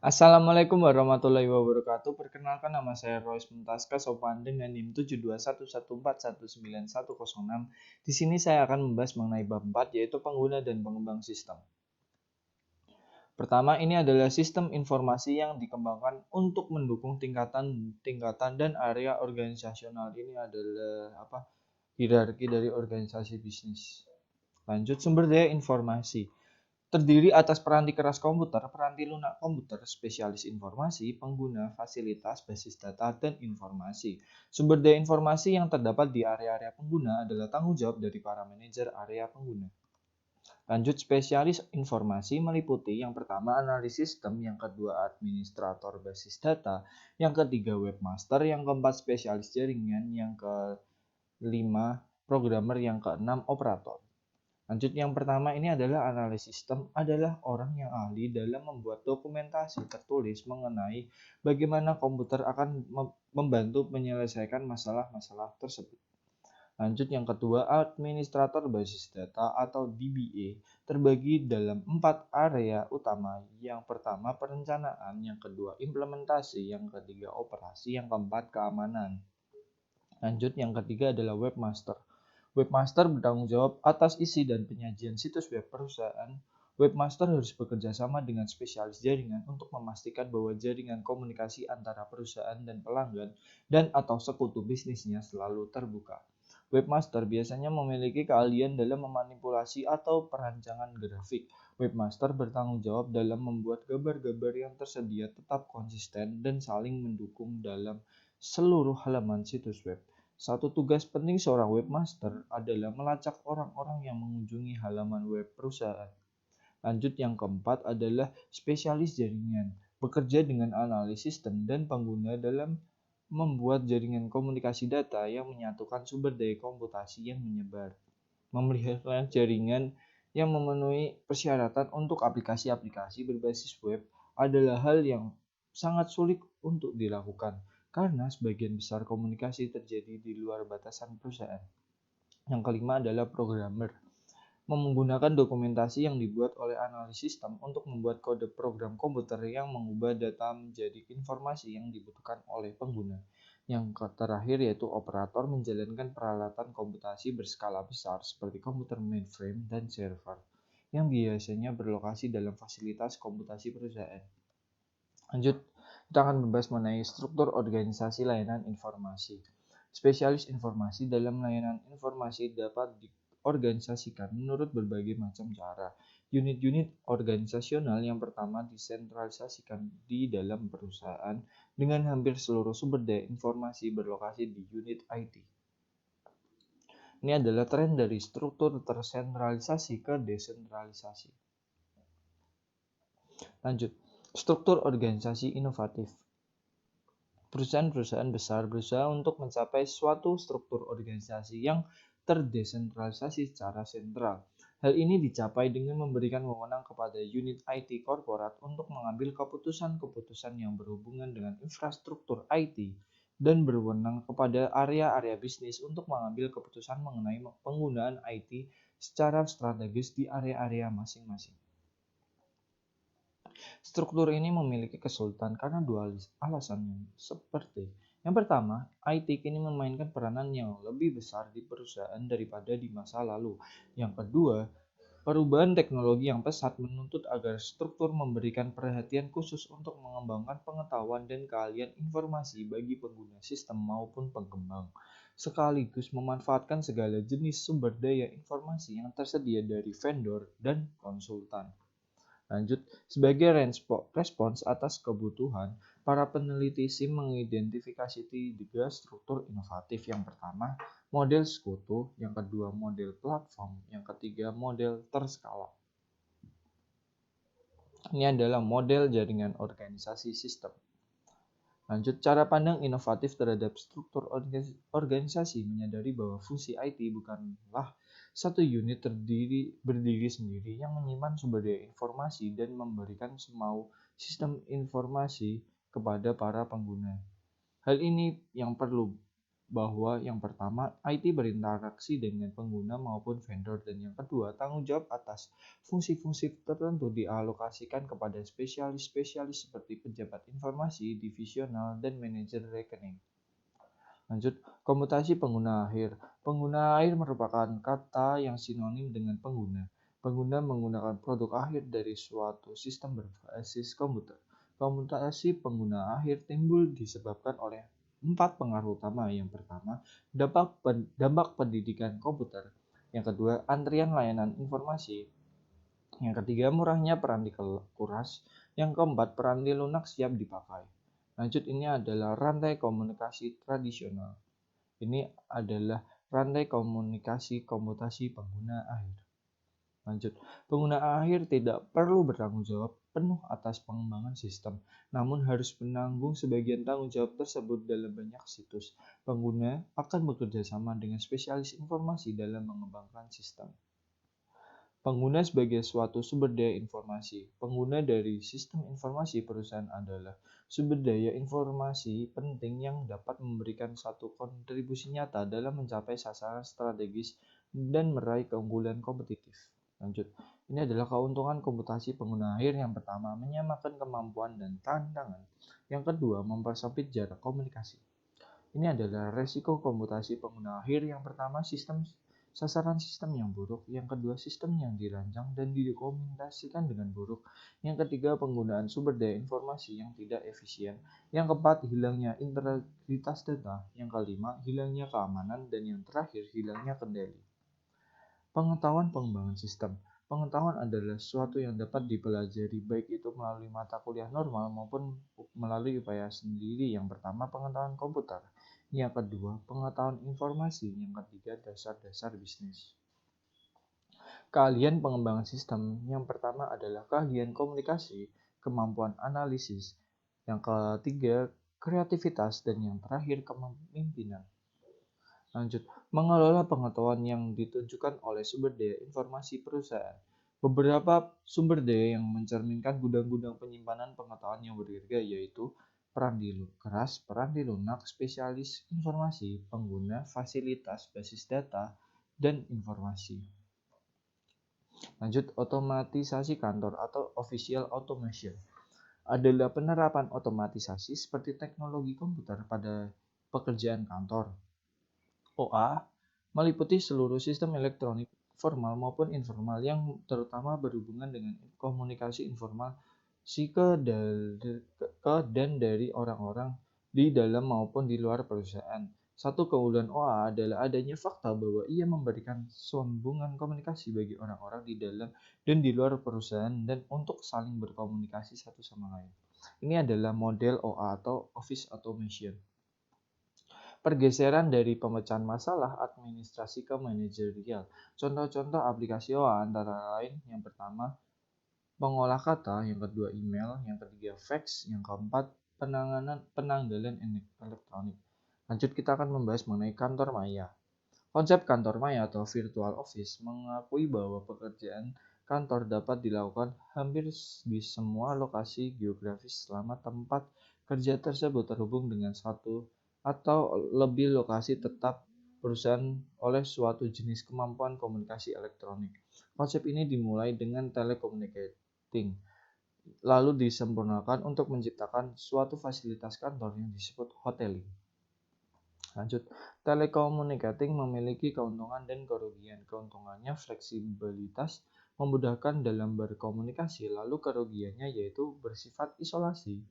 Assalamualaikum warahmatullahi wabarakatuh. Perkenalkan nama saya Royce Muntaska Sopan dengan NIM 72114191106. Di sini saya akan membahas mengenai bab 4 yaitu pengguna dan pengembang sistem. Pertama, ini adalah sistem informasi yang dikembangkan untuk mendukung tingkatan dan area organisasional. Ini adalah hierarki dari organisasi bisnis. Lanjut, sumber daya informasi. Terdiri atas peranti keras komputer, peranti lunak komputer, spesialis informasi, pengguna, fasilitas, basis data, dan informasi. Sumber daya informasi yang terdapat di area-area pengguna adalah tanggung jawab dari para manajer area pengguna. Lanjut, spesialis informasi meliputi yang pertama analisis sistem, yang kedua administrator basis data, yang ketiga webmaster, yang keempat spesialis jaringan, yang kelima programmer, yang keenam operator. Lanjut, yang pertama ini adalah analis sistem, adalah orang yang ahli dalam membuat dokumentasi tertulis mengenai bagaimana komputer akan membantu menyelesaikan masalah-masalah tersebut. Lanjut, yang kedua, administrator basis data atau DBA terbagi dalam 4 area utama. Yang pertama perencanaan, yang kedua implementasi, yang ketiga operasi, yang keempat keamanan. Lanjut, yang ketiga adalah webmaster. Webmaster bertanggung jawab atas isi dan penyajian situs web perusahaan. Webmaster harus bekerja sama dengan spesialis jaringan untuk memastikan bahwa jaringan komunikasi antara perusahaan dan pelanggan dan atau sekutu bisnisnya selalu terbuka. Webmaster biasanya memiliki keahlian dalam memanipulasi atau perancangan grafik. Webmaster bertanggung jawab dalam membuat gambar-gambar yang tersedia tetap konsisten dan saling mendukung dalam seluruh halaman situs web. Satu tugas penting seorang webmaster adalah melacak orang-orang yang mengunjungi halaman web perusahaan. Lanjut, yang keempat adalah spesialis jaringan, bekerja dengan analis sistem dan pengguna dalam membuat jaringan komunikasi data yang menyatukan sumber daya komputasi yang menyebar. Memelihara jaringan yang memenuhi persyaratan untuk aplikasi-aplikasi berbasis web adalah hal yang sangat sulit untuk dilakukan karena sebagian besar komunikasi terjadi di luar batasan perusahaan. Yang kelima adalah programmer, menggunakan dokumentasi yang dibuat oleh analis sistem untuk membuat kode program komputer yang mengubah data menjadi informasi yang dibutuhkan oleh pengguna. Yang terakhir yaitu operator, menjalankan peralatan komputasi berskala besar seperti komputer mainframe dan server yang biasanya berlokasi dalam fasilitas komputasi perusahaan. Lanjut, kita akan membahas mengenai struktur organisasi layanan informasi. Spesialis informasi dalam layanan informasi dapat diorganisasikan menurut berbagai macam cara. Unit-unit organisasional yang pertama disentralisasikan di dalam perusahaan dengan hampir seluruh sumber daya informasi berlokasi di unit IT. Ini adalah tren dari struktur tersentralisasi ke desentralisasi. Lanjut, struktur organisasi inovatif. Perusahaan-perusahaan besar berusaha untuk mencapai suatu struktur organisasi yang terdesentralisasi secara sentral. Hal ini dicapai dengan memberikan wewenang kepada unit IT korporat untuk mengambil keputusan-keputusan yang berhubungan dengan infrastruktur IT dan berwenang kepada area-area bisnis untuk mengambil keputusan mengenai penggunaan IT secara strategis di area-area masing-masing. Struktur ini memiliki kesulitan karena dua alasan yang seperti: yang pertama, IT kini memainkan peranan yang lebih besar di perusahaan daripada di masa lalu. Yang kedua, perubahan teknologi yang pesat menuntut agar struktur memberikan perhatian khusus untuk mengembangkan pengetahuan dan keahlian informasi bagi pengguna sistem maupun pengembang, sekaligus memanfaatkan segala jenis sumber daya informasi yang tersedia dari vendor dan konsultan. Lanjut, sebagai respons atas kebutuhan, para peneliti SIM mengidentifikasi tiga struktur inovatif. Yang pertama, model sekutu, yang kedua model platform, yang ketiga model terskala. Ini adalah model jaringan organisasi sistem. Lanjut, cara pandang inovatif terhadap struktur organisasi menyadari bahwa fungsi IT bukanlah satu unit berdiri sendiri yang menyimpan sumber daya informasi dan memberikan semau sistem informasi kepada para pengguna. Hal ini yang perlu bahwa yang pertama, IT berinteraksi dengan pengguna maupun vendor, dan yang kedua, tanggung jawab atas fungsi-fungsi tertentu dialokasikan kepada spesialis-spesialis seperti pejabat informasi, divisional, dan manajer rekening. Lanjut, komutasi pengguna akhir. Pengguna akhir merupakan kata yang sinonim dengan pengguna. Pengguna menggunakan produk akhir dari suatu sistem berbasis komputer. Komutasi pengguna akhir timbul disebabkan oleh 4 pengaruh utama. Yang pertama, dampak pendidikan komputer. Yang kedua, antrian layanan informasi. Yang ketiga, murahnya peranti kuras. Yang keempat, peranti lunak siap dipakai. Lanjut, ini adalah rantai komunikasi tradisional. Ini adalah rantai komunikasi komutasi pengguna akhir. Lanjut, pengguna akhir tidak perlu bertanggung jawab penuh atas pengembangan sistem, namun harus menanggung sebagian tanggung jawab tersebut dalam banyak situs. Pengguna akan bekerja sama dengan spesialis informasi dalam mengembangkan sistem. Pengguna sebagai suatu sumber daya informasi. Pengguna dari sistem informasi perusahaan adalah sumber daya informasi penting yang dapat memberikan satu kontribusi nyata dalam mencapai sasaran strategis dan meraih keunggulan kompetitif. Lanjut, ini adalah keuntungan komputasi pengguna akhir. Yang pertama, menyamakan kemampuan dan tantangan. Yang kedua, mempersempit jarak komunikasi. Ini adalah resiko komputasi pengguna akhir. Yang pertama, sasaran sistem yang buruk. Yang kedua, sistem yang dirancang dan didokumentasikan dengan buruk. Yang ketiga, penggunaan sumber daya informasi yang tidak efisien. Yang keempat, hilangnya integritas data. Yang kelima, hilangnya keamanan. Dan yang terakhir, hilangnya kendali. Pengetahuan pengembangan sistem. Pengetahuan adalah sesuatu yang dapat dipelajari baik itu melalui mata kuliah normal maupun melalui upaya sendiri. Yang pertama, pengetahuan komputer. Yang kedua, pengetahuan informasi. Yang ketiga, dasar-dasar bisnis. Keahlian pengembangan sistem. Yang pertama adalah keahlian komunikasi, kemampuan analisis. Yang ketiga, kreativitas. Dan yang terakhir, kepemimpinan. Lanjut, mengelola pengetahuan yang ditunjukkan oleh sumber daya informasi perusahaan. Beberapa sumber daya yang mencerminkan gudang-gudang penyimpanan pengetahuan yang berharga yaitu peranti keras, peranti lunak, spesialis informasi, pengguna, fasilitas, basis data, dan informasi. Lanjut, otomatisasi kantor atau official automation adalah penerapan otomatisasi seperti teknologi komputer pada pekerjaan kantor. OA meliputi seluruh sistem elektronik formal maupun informal yang terutama berhubungan dengan komunikasi informasi ke dan dari orang-orang di dalam maupun di luar perusahaan. Satu keunggulan OA adalah adanya fakta bahwa ia memberikan sambungan komunikasi bagi orang-orang di dalam dan di luar perusahaan dan untuk saling berkomunikasi satu sama lain. Ini adalah model OA atau Office Automation. Pergeseran dari pemecahan masalah administrasi ke manajerial. Contoh-contoh aplikasi OA antara lain yang pertama pengolah kata, yang kedua email, yang ketiga fax, yang keempat penanggalan elektronik. Lanjut, kita akan membahas mengenai kantor maya. Konsep kantor maya atau virtual office mengakui bahwa pekerjaan kantor dapat dilakukan hampir di semua lokasi geografis selama tempat kerja tersebut terhubung dengan satu atau lebih lokasi tetap perusahaan oleh suatu jenis kemampuan komunikasi elektronik. Konsep ini dimulai dengan telecommunicating, lalu disempurnakan untuk menciptakan suatu fasilitas kantor yang disebut hoteling. Lanjut, telecommunicating memiliki keuntungan dan kerugian. Keuntungannya fleksibilitas, memudahkan dalam berkomunikasi, lalu kerugiannya yaitu bersifat isolasi,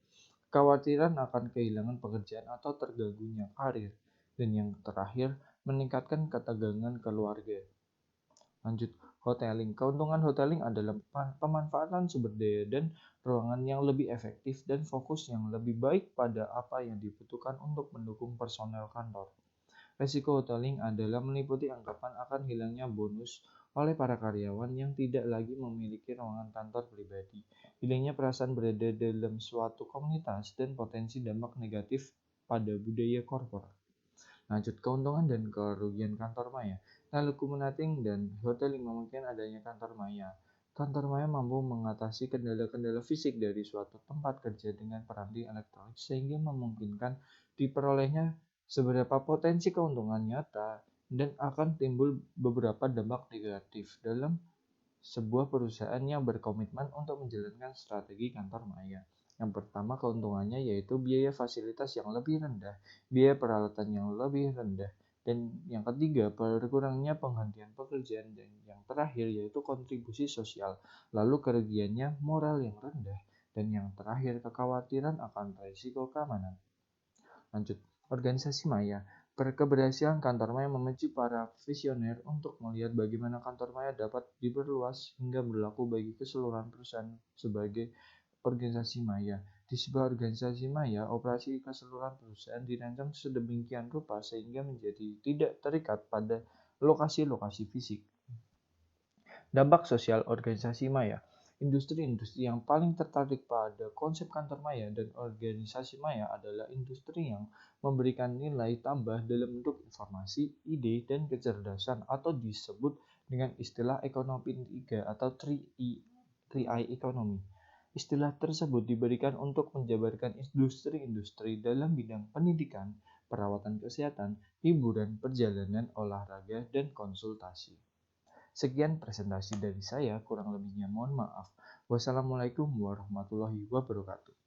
kekhawatiran akan kehilangan pekerjaan atau terganggunya karir, dan yang terakhir, meningkatkan ketegangan keluarga. Lanjut, hoteling. Keuntungan hoteling adalah pemanfaatan sumber daya dan ruangan yang lebih efektif dan fokus yang lebih baik pada apa yang dibutuhkan untuk mendukung personel kantor. Resiko hoteling adalah meliputi anggapan akan hilangnya bonus oleh para karyawan yang tidak lagi memiliki ruangan kantor pribadi, hilangnya perasaan berada dalam suatu komunitas, dan potensi dampak negatif pada budaya korporat. Lanjut, keuntungan dan kerugian kantor maya. Telecommunicating dan hoteling memungkinkan adanya kantor maya. Kantor maya mampu mengatasi kendala-kendala fisik dari suatu tempat kerja dengan peranti elektronik sehingga memungkinkan diperolehnya seberapa potensi keuntungan nyata dan akan timbul beberapa dampak negatif dalam sebuah perusahaan yang berkomitmen untuk menjalankan strategi kantor maya. Yang pertama keuntungannya yaitu biaya fasilitas yang lebih rendah, biaya peralatan yang lebih rendah, dan yang ketiga berkurangnya penghentian pekerjaan, dan yang terakhir yaitu kontribusi sosial. Lalu kerugiannya moral yang rendah, dan yang terakhir kekhawatiran akan risiko keamanan. Lanjut, organisasi maya. Keberhasilan kantor maya memicu para visioner untuk melihat bagaimana kantor maya dapat diperluas hingga berlaku bagi keseluruhan perusahaan sebagai organisasi maya. Di sebuah organisasi maya, operasi keseluruhan perusahaan dirancang sedemikian rupa sehingga menjadi tidak terikat pada lokasi-lokasi fisik. Dampak sosial organisasi maya. Industri-industri yang paling tertarik pada konsep kantor maya dan organisasi maya adalah industri yang memberikan nilai tambah dalam bentuk informasi, ide, dan kecerdasan atau disebut dengan istilah ekonomi 3 atau 3I ekonomi. Istilah tersebut diberikan untuk menjabarkan industri-industri dalam bidang pendidikan, perawatan kesehatan, hiburan, perjalanan, olahraga, dan konsultasi. Sekian presentasi dari saya, kurang lebihnya mohon maaf. Wassalamualaikum warahmatullahi wabarakatuh.